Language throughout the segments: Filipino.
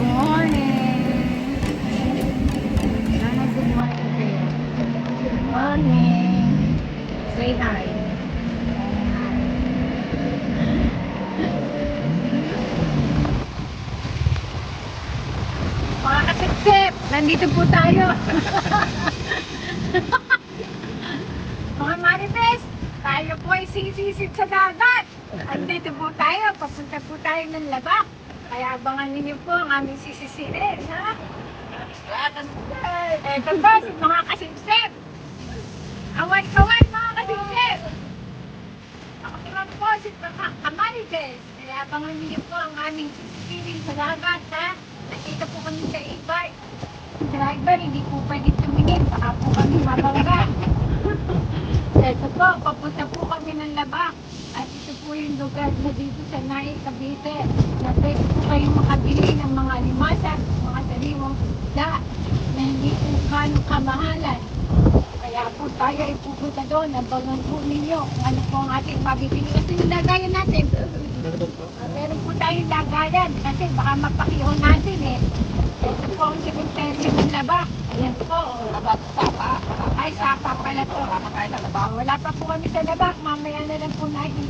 morning! Sana good morning kayo. Good morning! Say hi. Mga kasipsip, nandito po tayo. Mga marites, tayo po ay sisisid sa dagat. Andito po tayo, papunta po tayo ng Labak. Kaya abangan ninyo po ang aming sisisirin, ha? Eto po, si mga kasipsip. Away-away mga kasipsip. Ako naman po si mga kamarites. Kaya abangan ninyo po ang aming sisisirin sa dagat, ha? Nakita po kami sa e-bike. Driver, hindi po pwede tumingin. Baka po kami mabangga. Ito po, papunta po kami ng Labak. At ito po yung lugar na dito sa Naik, Cavite. Na pwede po kayong makabili ng mga limasan, mga sariwang isda na hindi po ganong kamahalan. Kaya po tayo ay pupunta doon. Abangan po ninyo kung ano po ang ating mabibili. Kasi yung lagayan natin. Meron po tayong lagayan kasi baka mapakiyaw natin eh. Ito po ang cemetery ng Labak. Ayan po. Ay, sapa pala to. Wala pa po kami sa Labak. Mamaya na lang po natin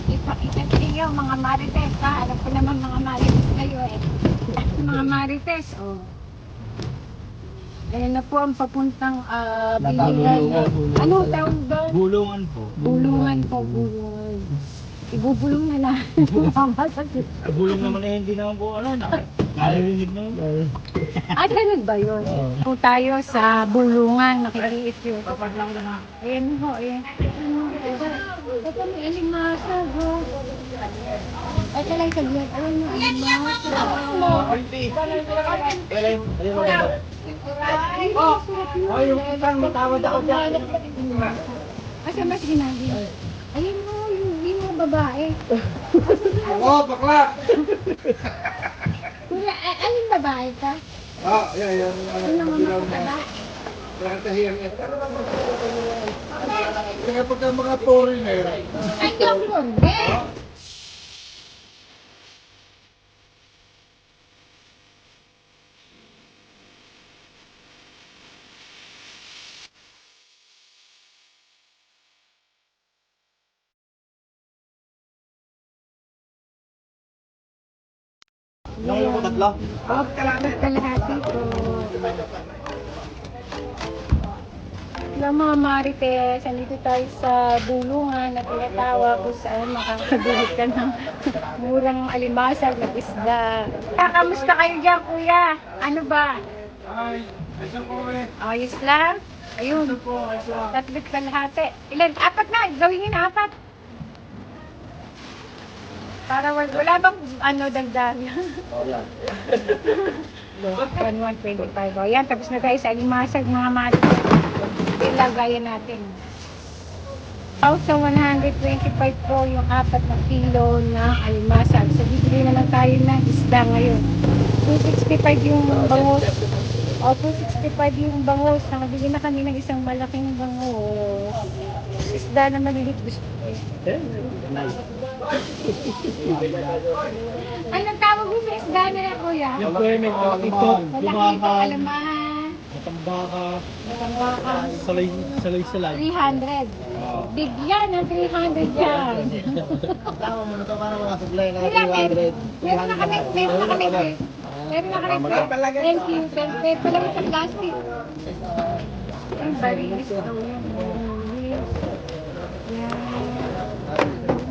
ipakita sa inyo mga marites. Ha? Alam ko naman mga marites kayo eh. Mga marites. Oh. Ayan na po ang papuntang bilihan. Ano tawag doon? Bulungan po. Bulungan po, bulungan. Ibubulong na na. Bulong naman eh, hindi naman po ano. Narinig naman. Ganun ba yun? Po tayo sa bulungan, nakikita yun. Kapag lang na. Ayan ho, ayan. Ito may alimasa, ho. Ay, talay saglit. Ayan yung alimasa. Oh, yung isang matawad ako dyan. Asa mas sinabi? Ayun mo, yung babae. Oo, bakla! Kuya, alin babae ka? Yan. Ano naman mataba? Nakatahiyang ito. Kaya pagka mga foreigner, Ay, yung konde. Yung ko tatlo. Kalahati po. Hello mga marites, andito tayo sa bulungan na tinatawag kung saan makakabili ka ng murang alimasag na isda. Kamusta kayo dyan kuya? Ano ba? ay, ayun po eh. Ayos lang? Ayun, tatlo't kalahati. Ilan? Apat na, gawin yun apat. Para wala bang dagdag? Oh, yan. 125. O yan, tapos na tayo sa alimasag mga marites. Ilagayan natin. 1,125 po yung 4 na kilo ng alimasag. So, bibili naman tayo ng isda ngayon. 265 yung bangus. O, 265 yung bangus. Nakabili na kami ng isang malaking bangus. Isda na malilit gusto ko. Anong tawag mo sa isda na yan, kuya? Yung payment ko, ito, Malaki ito, alamahan. matambaka, Matambaka. salay. 300. Bigyan ng 300 yan. Tama mo na ito para mga supply na Meron na kami. 200. Meron na kami. Meron na kami. Thank you. Siyempre, pala sa plastic. Ang barilis daw yan. Yan.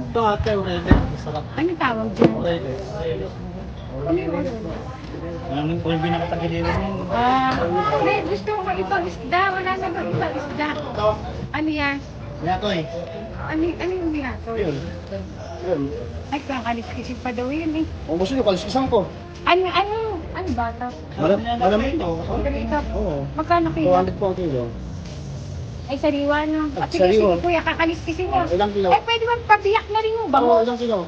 Ito ate, urede. Masarap. Ano tawag dyan? Urede. Ano yung order? Anong kung yung binakatagiliro mo? Hindi, gusto ko ibang isda. Wala na ba ibang isda? Ano yan? Yatoy. Ano yung binato? Yun. Ay, kakaliskisip pa daw yun eh. Kung gusto nyo, kaliskisan ko. Ano bata? Malamig to. Ganito. Oo. Magkano kilo? 200 po ang kilo. Ay, sariwa no. At Sige, sige sariwa. kuya, kakaliskisin mo. Ilang kilo? Eh, pwede bang pabiyak na rin yung Oo, bango? ilang kilo?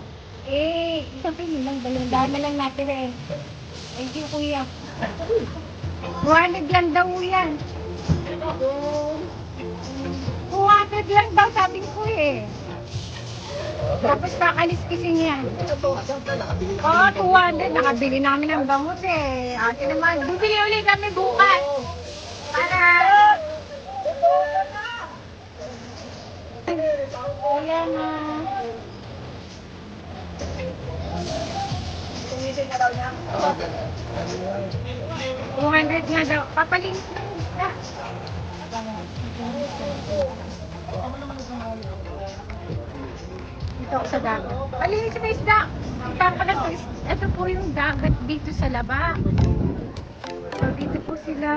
Eh, isang kilo lang, dalawang na lang natin eh. Thank you, kuya. 200 lang daw yan. 200 lang daw, sabi ko eh. Tapos kakaliskisin yan. Oo, 200. Nakabili namin ng bangus eh. Ate naman, bibili ulit kami bukas. Para... Kaya nga. 200 nga daw. Papalinis na yung isda. Dito ako sa dagat. Palinis na isda. Ito po yung dagat dito sa Laba. So dito po sila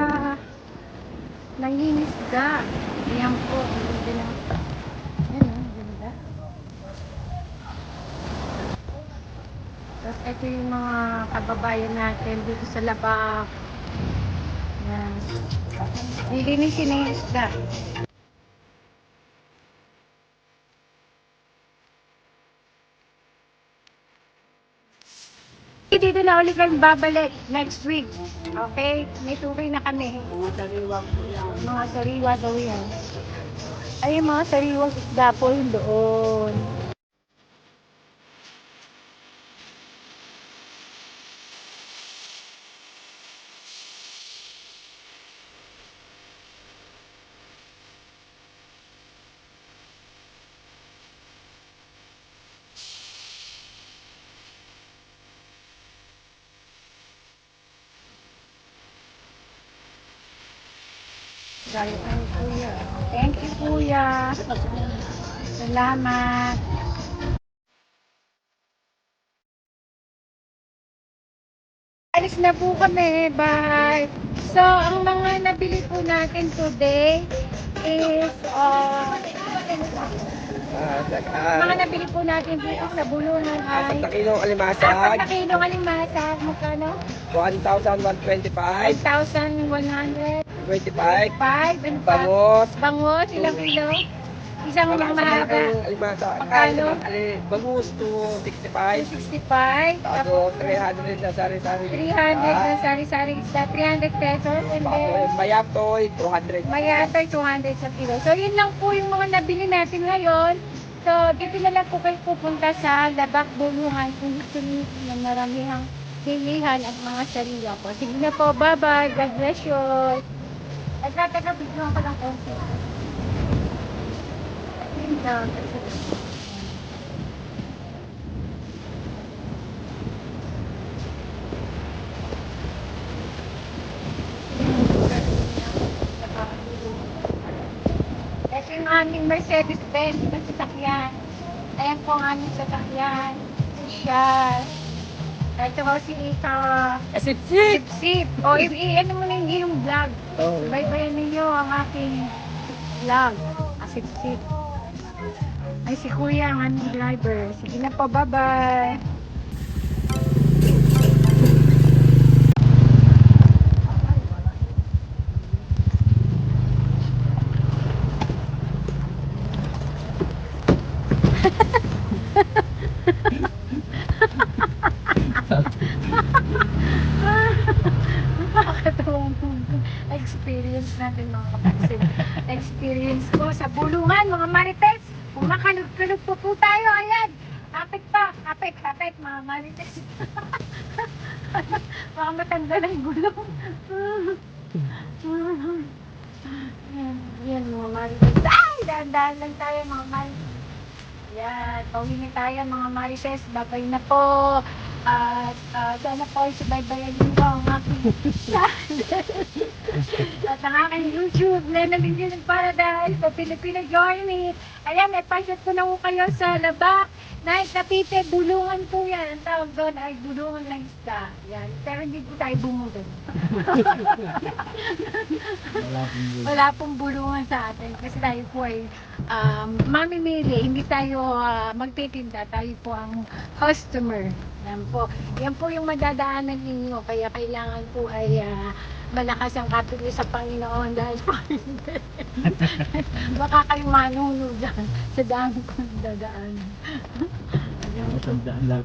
nangingisda. Ayan po. Ang ganda ng... Ayan o, ganda. Tapos ito yung mga kababayan natin dito sa Laba. Ayan. Lilinisin na yung isda. Dito na ulit kami babalik next week. Okay? May tuloy na kami. Mga sariwa daw yan. Ay, mga sariwang isda po yun doon. Galing kami, kuya. Thank you, kuya. Salamat. Alis na po kami. Bye. So, ang mga nabili po natin today is mga nabili po natin dito sa bulungan ay 4 kilong alimasag, 4 kilong alimasag. Magkano? 1,125, 1,125. 25, Ano pa? bangos, Bangos, ilang kilo? Isang mahaba. alimasag, Magkano? bangus to 65, 65. bago 300 na sari-sari. 300 na sari-sari isda. 300 pesos. And then, Mayatoy, 200. may atay 200 sa kilo. So, yun lang po yung mga nabili natin ngayon. So, dito na lang po kayo pupunta sa Labak Bulungan kung gusto niyo ng maramihang pilihan at mga sariwa po. Sige na po. Bye-bye. God bless you. At natagabigyan ko lang konti. Yun lang. Ito yung aming Mercedes-Benz na sasakyan. Ayan po ang aming sasakyan. Social. Ito po si Ika. Sip-sip. O, ano mo na yung vlog. Oh. Baybayan ninyo ang aking vlog. Sip-sip. Ay, si Kuya ang aming driver. Sige na po, bye-bye. Nakakatawang experience natin mga kapatid. Experience ko sa bulungan, mga marites. Kumakalog-kalog po tayo. Ayan. Kapit pa. Kapit, mga marites. Mga matanda ng gulong. Yan, mga marites. Ay! Dahan-dahan lang tayo, mga marites. Yan. Pauwi na tayo, mga marites. Babay na po. At sana po ay subaybayan niyo ang aking channel. At ang aking YouTube, Lena Lilian ng Paradise, sa Filipino Journey. Ayan, may pasyat ko na po kayo sa Labak. Night Napite, bulungan po yan. Ang tawag doon ay bulungan ng isda. Yan. Pero hindi po tayo bumulong. Wala pong bulungan sa atin. Kasi tayo po ay mamimili. Hindi tayo magtitinda. Tayo po ang customer. Yan po yung madadaanan ninyo. Kaya kailangan po ay malakas ang kapili sa Panginoon dahil po baka kayo manunod dyan sa dami kong dadaan. Matandaan lang.